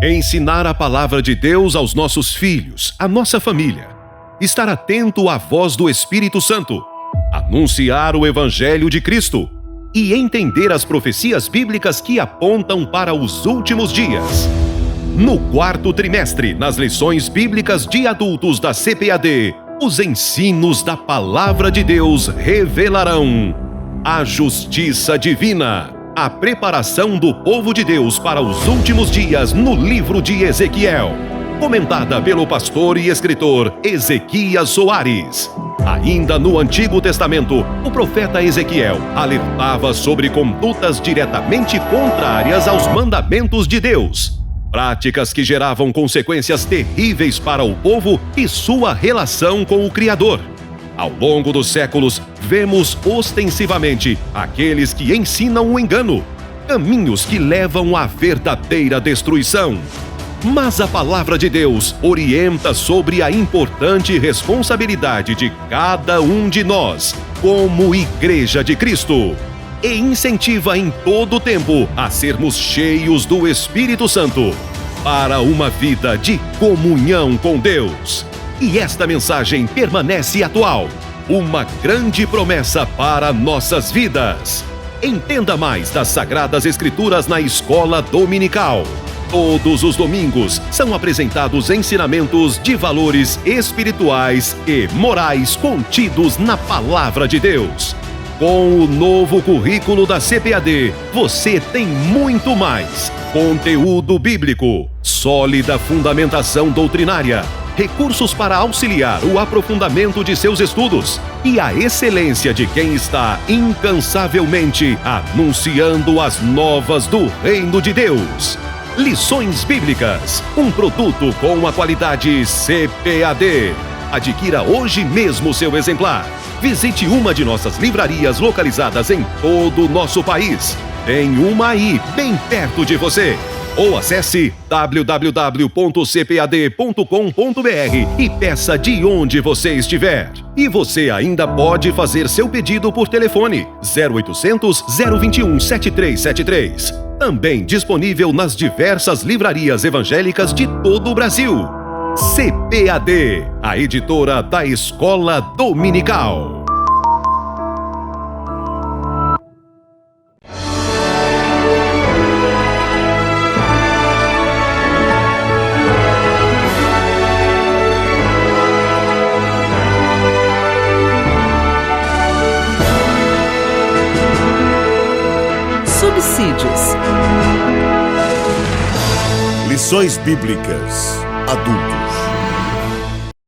Ensinar a palavra de Deus aos nossos filhos, à nossa família. Estar atento à voz do Espírito Santo. Anunciar o Evangelho de Cristo. E entender as profecias bíblicas que apontam para os últimos dias. No quarto trimestre, nas lições bíblicas de adultos da CPAD, os ensinos da Palavra de Deus revelarão a justiça divina, a preparação do povo de Deus para os últimos dias no livro de Ezequiel, comentada pelo pastor e escritor Ezequias Soares. Ainda no Antigo Testamento, o profeta Ezequiel alertava sobre condutas diretamente contrárias aos mandamentos de Deus. Práticas que geravam consequências terríveis para o povo e sua relação com o Criador. Ao longo dos séculos, vemos ostensivamente aqueles que ensinam o engano, caminhos que levam à verdadeira destruição. Mas a palavra de Deus orienta sobre a importante responsabilidade de cada um de nós, como Igreja de Cristo, e incentiva em todo o tempo a sermos cheios do Espírito Santo para uma vida de comunhão com Deus. E esta mensagem permanece atual, uma grande promessa para nossas vidas. Entenda mais das Sagradas Escrituras na Escola Dominical. Todos os domingos são apresentados ensinamentos de valores espirituais e morais contidos na Palavra de Deus. Com o novo currículo da CPAD, você tem muito mais: conteúdo bíblico, sólida fundamentação doutrinária, recursos para auxiliar o aprofundamento de seus estudos e a excelência de quem está incansavelmente anunciando as novas do Reino de Deus. Lições Bíblicas, um produto com a qualidade CPAD. Adquira hoje mesmo seu exemplar. Visite uma de nossas livrarias localizadas em todo o nosso país. Tem uma aí, bem perto de você. Ou acesse www.cpad.com.br e peça de onde você estiver. E você ainda pode fazer seu pedido por telefone 0800 021 7373. Também disponível nas diversas livrarias evangélicas de todo o Brasil. CPAD, a editora da Escola Dominical. Subsídios. Lições Bíblicas Adultos.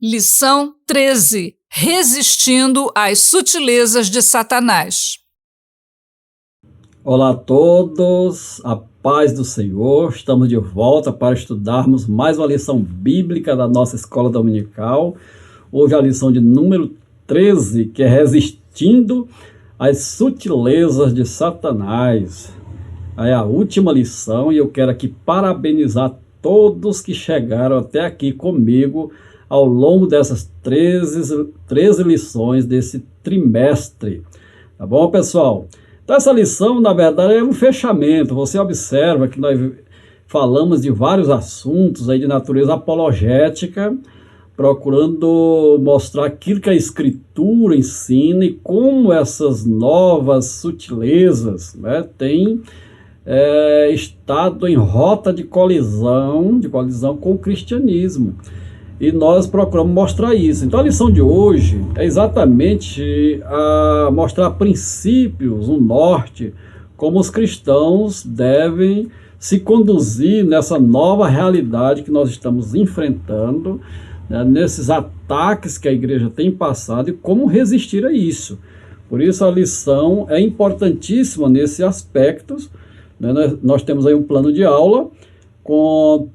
Lição 13. Resistindo às sutilezas de Satanás. Olá a todos, a paz do Senhor. Estamos de volta para estudarmos mais uma lição bíblica da nossa escola dominical. Hoje a lição de número 13, que é Resistindo às sutilezas de Satanás. É a última lição e eu quero aqui parabenizar todos que chegaram até aqui comigo ao longo dessas 13 lições desse trimestre. Tá bom, pessoal? Então essa lição, na verdade, é um fechamento. Você observa que nós falamos de vários assuntos aí de natureza apologética, procurando mostrar aquilo que a Escritura ensina e como essas novas sutilezas, né, têm estado em rota de colisão com o cristianismo. E nós procuramos mostrar isso. Então a lição de hoje é exatamente mostrar princípios, um norte, como os cristãos devem se conduzir nessa nova realidade que nós estamos enfrentando, né, nesses ataques que a igreja tem passado e como resistir a isso. Por isso a lição é importantíssima nesses aspectos, né? Nós temos aí um plano de aula com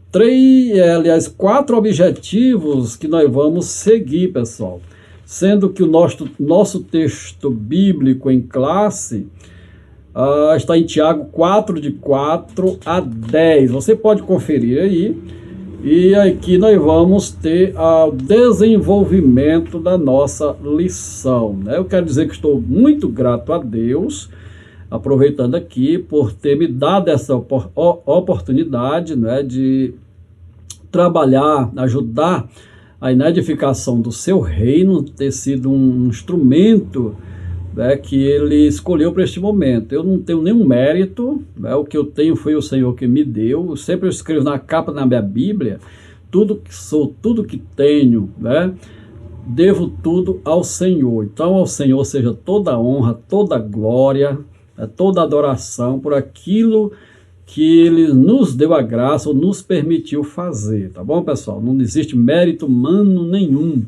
4 objetivos que nós vamos seguir, pessoal. Sendo que o nosso texto bíblico em classe está em Tiago 4, de 4 a 10. Você pode conferir aí. E aqui nós vamos ter o desenvolvimento da nossa lição, né? Eu quero dizer que estou muito grato a Deus, aproveitando aqui, por ter me dado essa oportunidade, né, de trabalhar, ajudar aí na edificação do seu reino, ter sido um instrumento, né, que ele escolheu para este momento. Eu não tenho nenhum mérito, né, o que eu tenho foi o Senhor que me deu. Eu sempre escrevo na capa da minha Bíblia, tudo que sou, tudo que tenho, né, devo tudo ao Senhor. Então ao Senhor seja toda a honra, toda a glória, toda a adoração por aquilo que Ele nos deu a graça ou nos permitiu fazer, tá bom, pessoal? Não existe mérito humano nenhum.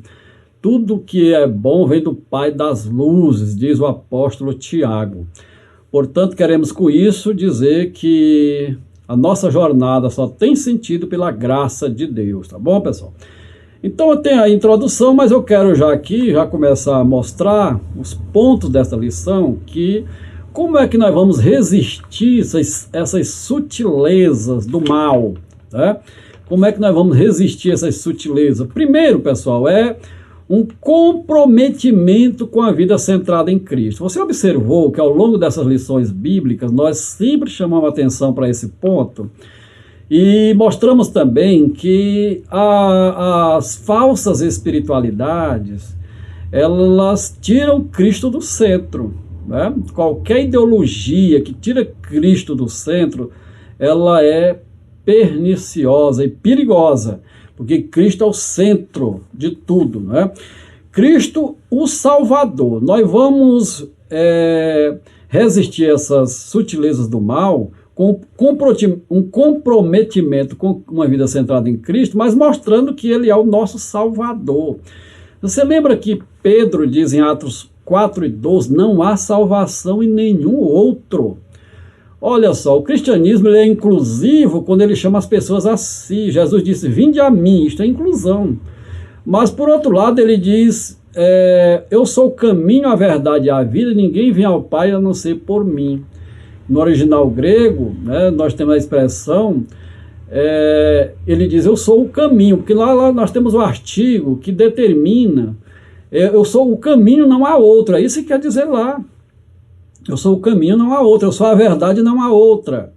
Tudo que é bom vem do Pai das luzes, diz o apóstolo Tiago. Portanto, queremos com isso dizer que a nossa jornada só tem sentido pela graça de Deus, tá bom, pessoal? Então eu tenho a introdução, mas eu quero já começar a mostrar os pontos dessa lição, que como é que nós vamos resistir essas sutilezas do mal, né? Como é que nós vamos resistir essas sutilezas? Primeiro, pessoal, é um comprometimento com a vida centrada em Cristo. Você observou que ao longo dessas lições bíblicas nós sempre chamamos atenção para esse ponto e mostramos também que as falsas espiritualidades, elas tiram Cristo do centro, né? Qualquer ideologia que tira Cristo do centro, ela é perniciosa e perigosa, porque Cristo é o centro de tudo, né? Cristo, o Salvador. Nós vamos resistir essas sutilezas do mal com um comprometimento com uma vida centrada em Cristo, mas mostrando que Ele é o nosso Salvador. Você lembra que Pedro diz em Atos 4:12, não há salvação em nenhum outro. Olha só, o cristianismo ele é inclusivo quando ele chama as pessoas a si. Jesus disse, vinde a mim, isto é inclusão. Mas por outro lado ele diz, eu sou o caminho, a verdade e a vida, ninguém vem ao Pai a não ser por mim. No original grego, né, nós temos a expressão, ele diz, eu sou o caminho, porque lá nós temos o artigo que determina, eu sou o caminho, não há outro, é isso que quer dizer lá. Eu sou o caminho, não há outra. Eu sou a verdade, não há outra.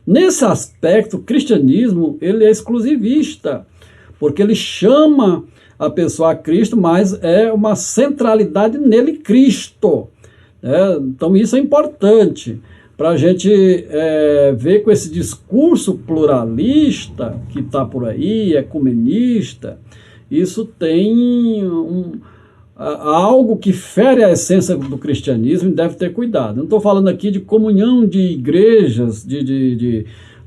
Nesse aspecto, o cristianismo ele é exclusivista, porque ele chama a pessoa a Cristo, mas é uma centralidade nele, Cristo. Então isso é importante para a gente ver com esse discurso pluralista que está por aí, ecumenista. Isso tem algo que fere a essência do cristianismo e deve ter cuidado. Não estou falando aqui de comunhão de igrejas,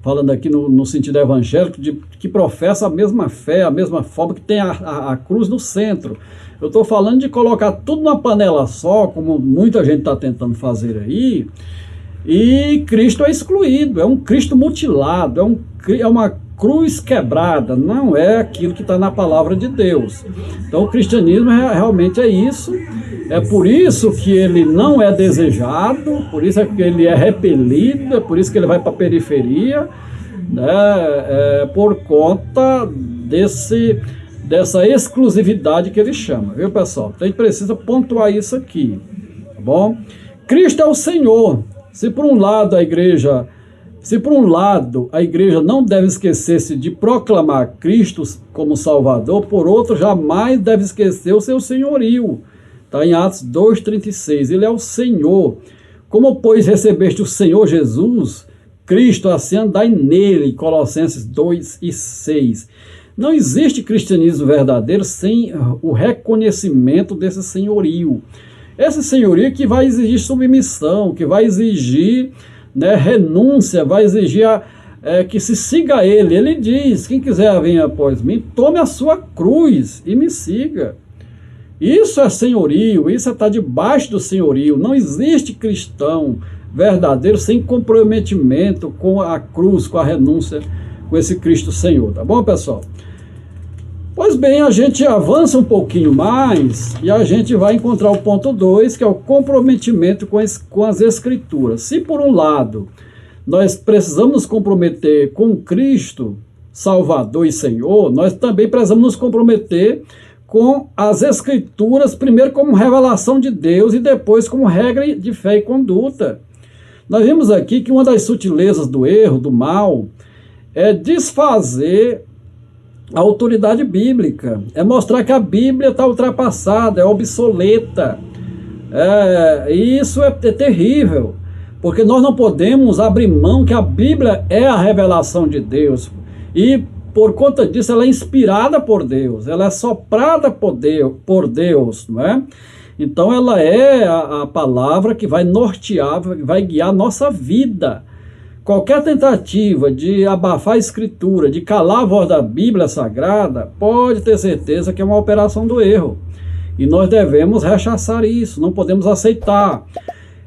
falando aqui no sentido evangélico, que professa a mesma fé, a mesma forma, que tem a cruz no centro. Eu estou falando de colocar tudo numa panela só, como muita gente está tentando fazer aí, e Cristo é excluído, é um Cristo mutilado, é uma cruz quebrada, não é aquilo que está na palavra de Deus. Então o cristianismo realmente é isso, é por isso que ele não é desejado, por isso é que ele é repelido, é por isso que ele vai para a periferia, né, por conta dessa exclusividade que ele chama, viu, pessoal? Então a gente precisa pontuar isso aqui, tá bom? Cristo é o Senhor. Se por um lado a igreja não deve esquecer-se de proclamar Cristo como Salvador, por outro, jamais deve esquecer o seu senhorio. Está em Atos 2,36. Ele é o Senhor. Como, pois, recebeste o Senhor Jesus, Cristo, assim andai nele. Colossenses 2:6. Não existe cristianismo verdadeiro sem o reconhecimento desse senhorio. Esse senhorio que vai exigir submissão, que vai exigir, né, renúncia, vai exigir que se siga ele. Ele diz, quem quiser vir após mim, tome a sua cruz e me siga. Isso é senhorio, isso é estar debaixo do senhorio. Não existe cristão verdadeiro sem comprometimento com a cruz, com a renúncia, com esse Cristo Senhor, tá bom, pessoal? Pois bem, a gente avança um pouquinho mais e a gente vai encontrar o ponto 2, que é o comprometimento com as Escrituras. Se por um lado nós precisamos nos comprometer com Cristo, Salvador e Senhor, nós também precisamos nos comprometer com as Escrituras, primeiro como revelação de Deus e depois como regra de fé e conduta. Nós vimos aqui que uma das sutilezas do erro, do mal, é desfazer a autoridade bíblica, é mostrar que a Bíblia está ultrapassada, é obsoleta. E isso é terrível, porque nós não podemos abrir mão que a Bíblia é a revelação de Deus, e por conta disso ela é inspirada por Deus, ela é soprada por Deus, não é? Então ela é a palavra que vai nortear, vai guiar a nossa vida. Qualquer tentativa de abafar a Escritura, de calar a voz da Bíblia Sagrada, pode ter certeza que é uma operação do erro. E nós devemos rechaçar isso, não podemos aceitar.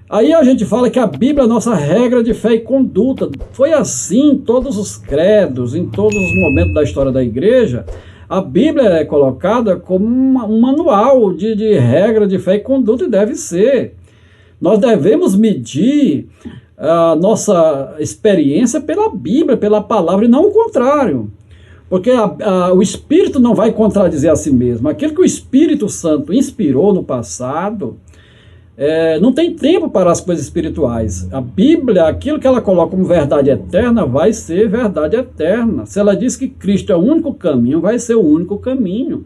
Aí a gente fala que a Bíblia é a nossa regra de fé e conduta. Foi assim em todos os credos, em todos os momentos da história da igreja. A Bíblia é colocada como um manual de regra de fé e conduta, e deve ser. Nós devemos medir a nossa experiência pela Bíblia, pela palavra, e não o contrário. Porque o Espírito não vai contradizer a si mesmo. Aquilo que o Espírito Santo inspirou no passado, não tem tempo para as coisas espirituais. A Bíblia, aquilo que ela coloca como verdade eterna, vai ser verdade eterna. Se ela diz que Cristo é o único caminho, vai ser o único caminho.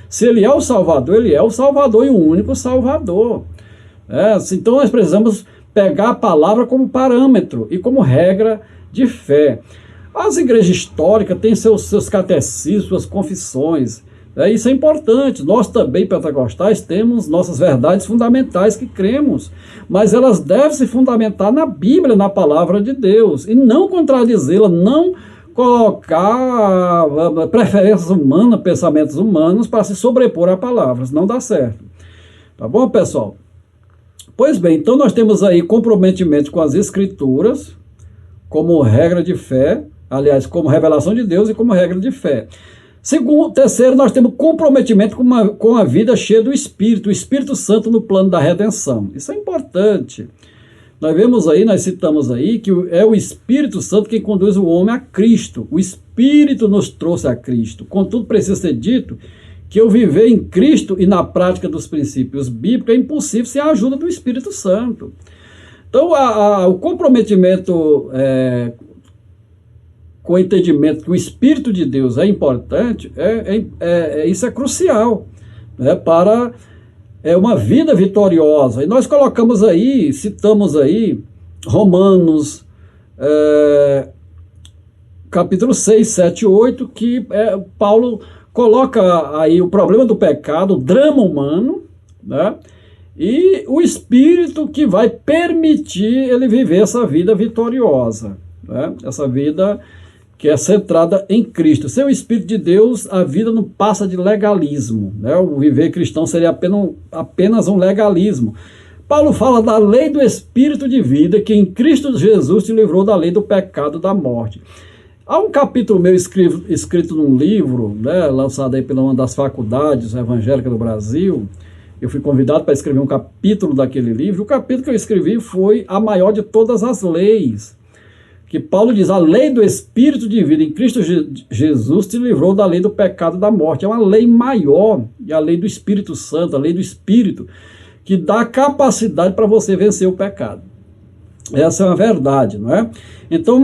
Se ele é o Salvador, ele é o Salvador e o único Salvador. Então nós precisamos pegar a palavra como parâmetro e como regra de fé. As igrejas históricas têm seus catecismos, suas confissões. Isso é importante. Nós também, pentecostais, temos nossas verdades fundamentais que cremos, mas elas devem se fundamentar na Bíblia, na palavra de Deus, e não contradizê-la, não colocar preferências humanas, pensamentos humanos para se sobrepor a palavras. Não dá certo. Tá bom, pessoal? Pois bem, então nós temos aí comprometimento com as Escrituras como regra de fé, aliás, como revelação de Deus e como regra de fé. Terceiro, nós temos comprometimento com a vida cheia do Espírito, o Espírito Santo no plano da redenção. Isso é importante. Nós citamos aí que é o Espírito Santo quem conduz o homem a Cristo. O Espírito nos trouxe a Cristo. Contudo, precisa ser dito que eu viver em Cristo e na prática dos princípios bíblicos é impossível sem a ajuda do Espírito Santo. Então, o comprometimento com o entendimento que o Espírito de Deus é importante, isso é crucial, né, para uma vida vitoriosa. E nós citamos aí Romanos, capítulo 6, 7 e 8, que Paulo coloca aí o problema do pecado, o drama humano, né? E o Espírito que vai permitir ele viver essa vida vitoriosa, né? Essa vida que é centrada em Cristo. Sem o Espírito de Deus, a vida não passa de legalismo, né? O viver cristão seria apenas um legalismo. Paulo fala da lei do Espírito de vida, que em Cristo Jesus te livrou da lei do pecado e da morte. Há um capítulo meu escrito num livro, né, lançado aí pela uma das faculdades evangélicas do Brasil. Eu fui convidado para escrever um capítulo daquele livro. O capítulo que eu escrevi foi a maior de todas as leis, que Paulo diz: a lei do Espírito de vida em Cristo Jesus te livrou da lei do pecado e da morte. É uma lei maior, e a lei do Espírito Santo, a lei do Espírito, que dá capacidade para você vencer o pecado. Essa é uma verdade, não é? Então,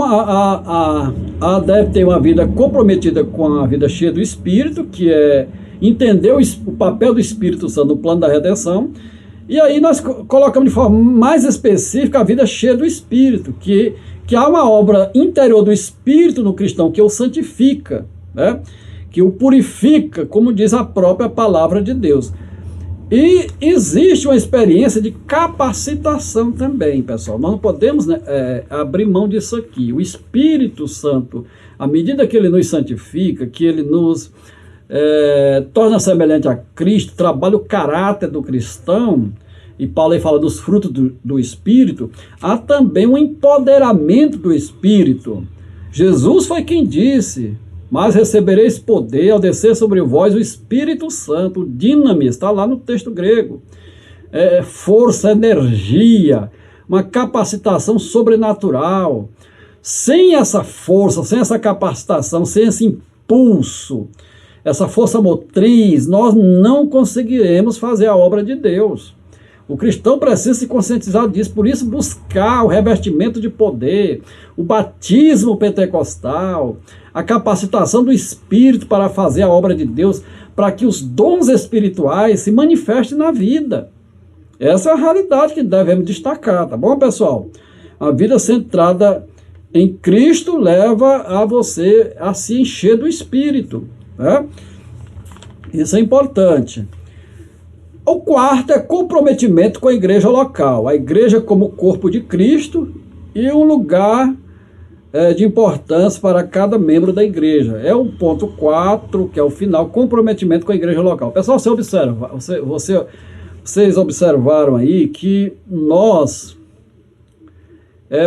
deve ter uma vida comprometida com a vida cheia do Espírito, que é entender o papel do Espírito Santo no plano da redenção. E aí nós colocamos de forma mais específica a vida cheia do Espírito, que há uma obra interior do Espírito no cristão que o santifica, né? Que o purifica, como diz a própria palavra de Deus. E existe uma experiência de capacitação também, pessoal. Nós não podemos, né, abrir mão disso aqui. O Espírito Santo, à medida que ele nos santifica, que ele nos torna semelhante a Cristo, trabalha o caráter do cristão, e Paulo aí fala dos frutos do Espírito, há também um empoderamento do Espírito. Jesus foi quem disse: mas recebereis poder ao descer sobre vós o Espírito Santo, o dinamis, está lá no texto grego. Força, energia, uma capacitação sobrenatural. Sem essa força, sem essa capacitação, sem esse impulso, essa força motriz, nós não conseguiremos fazer a obra de Deus. O cristão precisa se conscientizar disso, por isso buscar o revestimento de poder, o batismo pentecostal, a capacitação do Espírito para fazer a obra de Deus, para que os dons espirituais se manifestem na vida. Essa é a realidade que devemos destacar, tá bom, pessoal? A vida centrada em Cristo leva a você a se encher do Espírito, né? Isso é importante. O quarto é comprometimento com a igreja local. A igreja como corpo de Cristo e um lugar de importância para cada membro da igreja. É o ponto 4, que é o final, comprometimento com a igreja local. Pessoal, você observa, vocês observaram aí que nós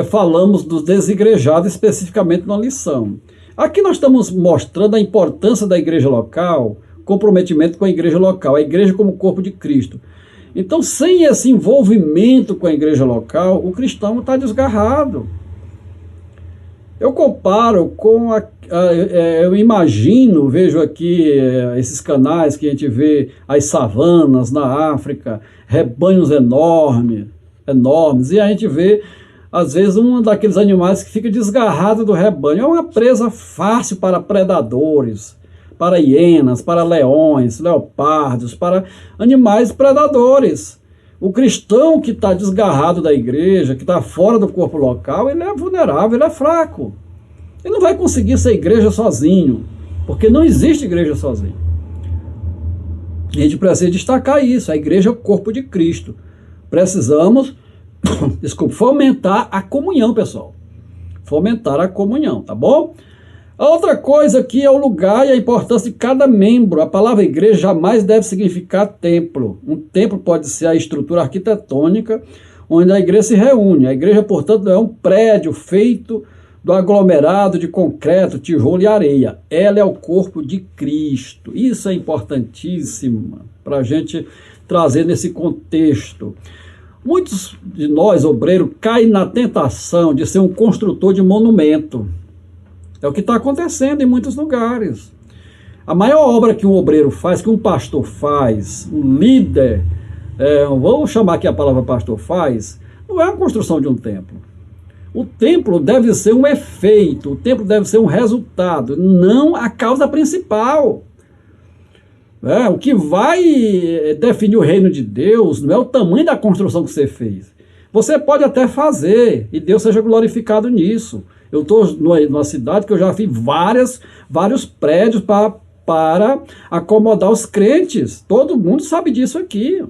falamos dos desigrejados especificamente na lição. Aqui nós estamos mostrando a importância da igreja local, comprometimento com a igreja local, a igreja como corpo de Cristo. Então, sem esse envolvimento com a igreja local, o cristão está desgarrado. Eu comparo com eu imagino, vejo aqui esses canais que a gente vê, as savanas na África, rebanhos enormes, e a gente vê, às vezes, um daqueles animais que fica desgarrado do rebanho. É uma presa fácil para predadores, para hienas, para leões, leopardos, para animais predadores. O cristão que está desgarrado da igreja, que está fora do corpo local, ele é vulnerável, ele é fraco. Ele não vai conseguir ser igreja sozinho, porque não existe igreja sozinho. A gente precisa destacar isso, a igreja é o corpo de Cristo. Precisamos, fomentar a comunhão, pessoal. Fomentar a comunhão, tá bom? A outra coisa aqui é o lugar e a importância de cada membro. A palavra igreja jamais deve significar templo. Um templo pode ser a estrutura arquitetônica onde a igreja se reúne. A igreja, portanto, não é um prédio feito do aglomerado de concreto, tijolo e areia. Ela é o corpo de Cristo. Isso é importantíssimo para a gente trazer nesse contexto. Muitos de nós, obreiros, caem na tentação de ser um construtor de monumento. É o que está acontecendo em muitos lugares. A maior obra que um obreiro faz, que um pastor faz, um líder, vamos chamar aqui a palavra pastor faz, não é a construção de um templo. O templo deve ser um efeito, o templo deve ser um resultado, não a causa principal. O que vai definir o reino de Deus não é o tamanho da construção que você fez. Você pode até fazer, e Deus seja glorificado nisso. Eu estou numa cidade que eu já fiz vários prédios para acomodar os crentes. Todo mundo sabe disso aqui.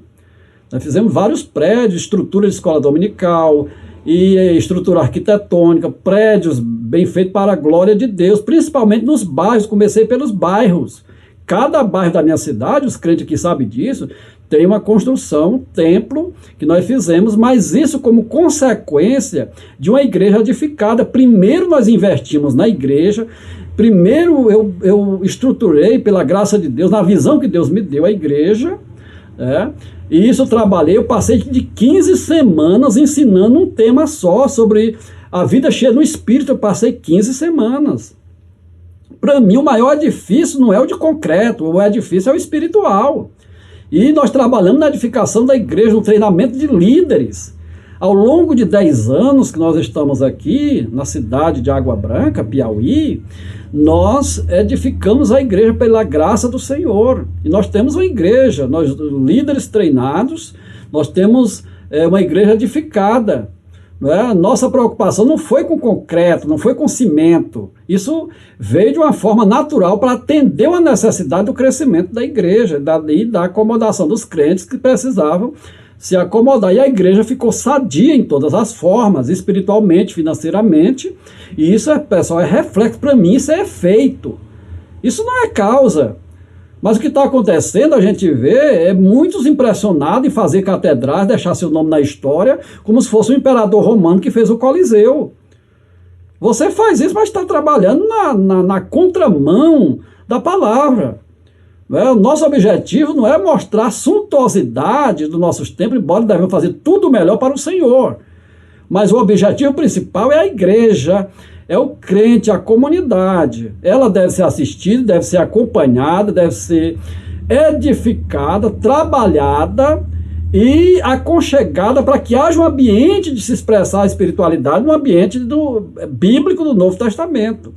Nós fizemos vários prédios, estrutura de escola dominical, e estrutura arquitetônica, prédios bem feitos para a glória de Deus, principalmente nos bairros. Comecei pelos bairros. Cada bairro da minha cidade, os crentes aqui sabem disso, tem uma construção, um templo que nós fizemos, mas isso como consequência de uma igreja edificada. Primeiro nós investimos na igreja, primeiro eu estruturei, pela graça de Deus, na visão que Deus me deu, a igreja, e isso eu trabalhei, eu passei de 15 semanas ensinando um tema só, sobre a vida cheia no Espírito. Eu passei 15 semanas. Para mim, o maior edifício não é o de concreto, o edifício é o espiritual. E nós trabalhamos na edificação da igreja, no treinamento de líderes. Ao longo de 10 anos que nós estamos aqui, na cidade de Água Branca, Piauí, nós edificamos a igreja pela graça do Senhor. E nós temos uma igreja, nós líderes treinados, nós temos uma igreja edificada. Nossa preocupação não foi com concreto, não foi com cimento. Isso veio de uma forma natural para atender uma necessidade do crescimento da igreja e da acomodação dos crentes que precisavam se acomodar. E a igreja ficou sadia em todas as formas, espiritualmente, financeiramente. E isso, pessoal, é reflexo. Para mim, isso é efeito. Isso não é causa. Mas o que está acontecendo, a gente vê, muitos impressionados em fazer catedrais, deixar seu nome na história, como se fosse o imperador romano que fez o Coliseu. Você faz isso, mas está trabalhando na contramão da palavra. O nosso objetivo não é mostrar a suntuosidade dos nossos templos, embora devemos fazer tudo melhor para o Senhor. Mas o objetivo principal é a igreja, é o crente, a comunidade. Ela deve ser assistida, deve ser acompanhada, deve ser edificada, trabalhada e aconchegada para que haja um ambiente de se expressar a espiritualidade, um ambiente bíblico do Novo Testamento.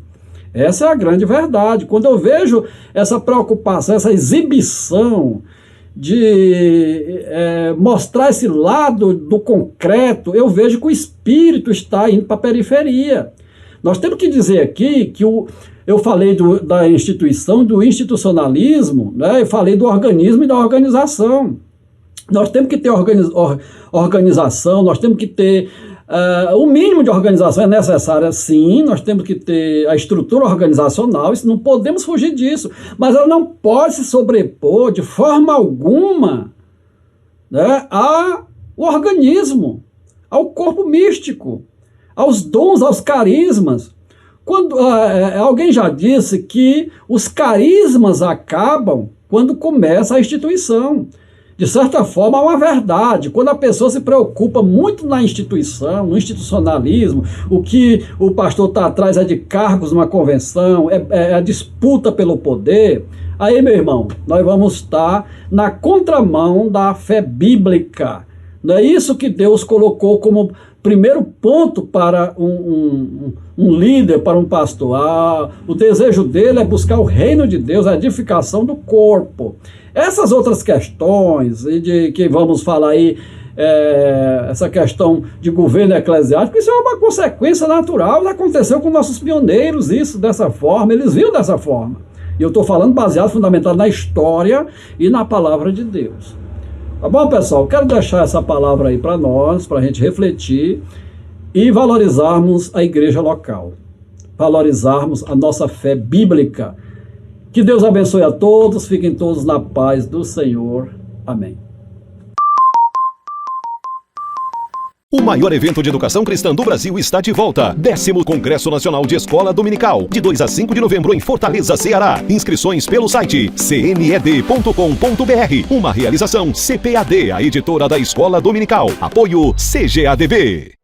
Essa é a grande verdade. Quando eu vejo essa preocupação, essa exibição de mostrar esse lado do concreto, eu vejo que o espírito está indo para a periferia. Nós temos que dizer aqui que eu falei da instituição, do institucionalismo, né? Eu falei do organismo e da organização. Nós temos que ter organização, nós temos que ter o mínimo de organização é necessário, sim, nós temos que ter a estrutura organizacional, isso não podemos fugir disso, mas ela não pode se sobrepor de forma alguma, né, ao organismo, ao corpo místico, aos dons, aos carismas. Quando alguém já disse que os carismas acabam quando começa a instituição. De certa forma, é uma verdade. Quando a pessoa se preocupa muito na instituição, no institucionalismo, o que o pastor está atrás é de cargos numa convenção, é a disputa pelo poder, aí, meu irmão, nós vamos estar na contramão da fé bíblica. Não é isso que Deus colocou como primeiro ponto para um líder, para um pastor. O desejo dele é buscar o reino de Deus, a edificação do corpo. Essas outras questões, de que vamos falar aí, essa questão de governo eclesiástico, isso é uma consequência natural, aconteceu com nossos pioneiros, isso dessa forma, eles viram dessa forma. E eu estou falando baseado, fundamentado na história e na palavra de Deus. Tá bom, pessoal? Quero deixar essa palavra aí para nós, para a gente refletir e valorizarmos a igreja local, valorizarmos a nossa fé bíblica. Que Deus abençoe a todos, fiquem todos na paz do Senhor. Amém. O maior evento de educação cristã do Brasil está de volta. 10º Congresso Nacional de Escola Dominical, de 2 a 5 de novembro em Fortaleza, Ceará. Inscrições pelo site cned.com.br. Uma realização CPAD, a editora da Escola Dominical. Apoio CGADB.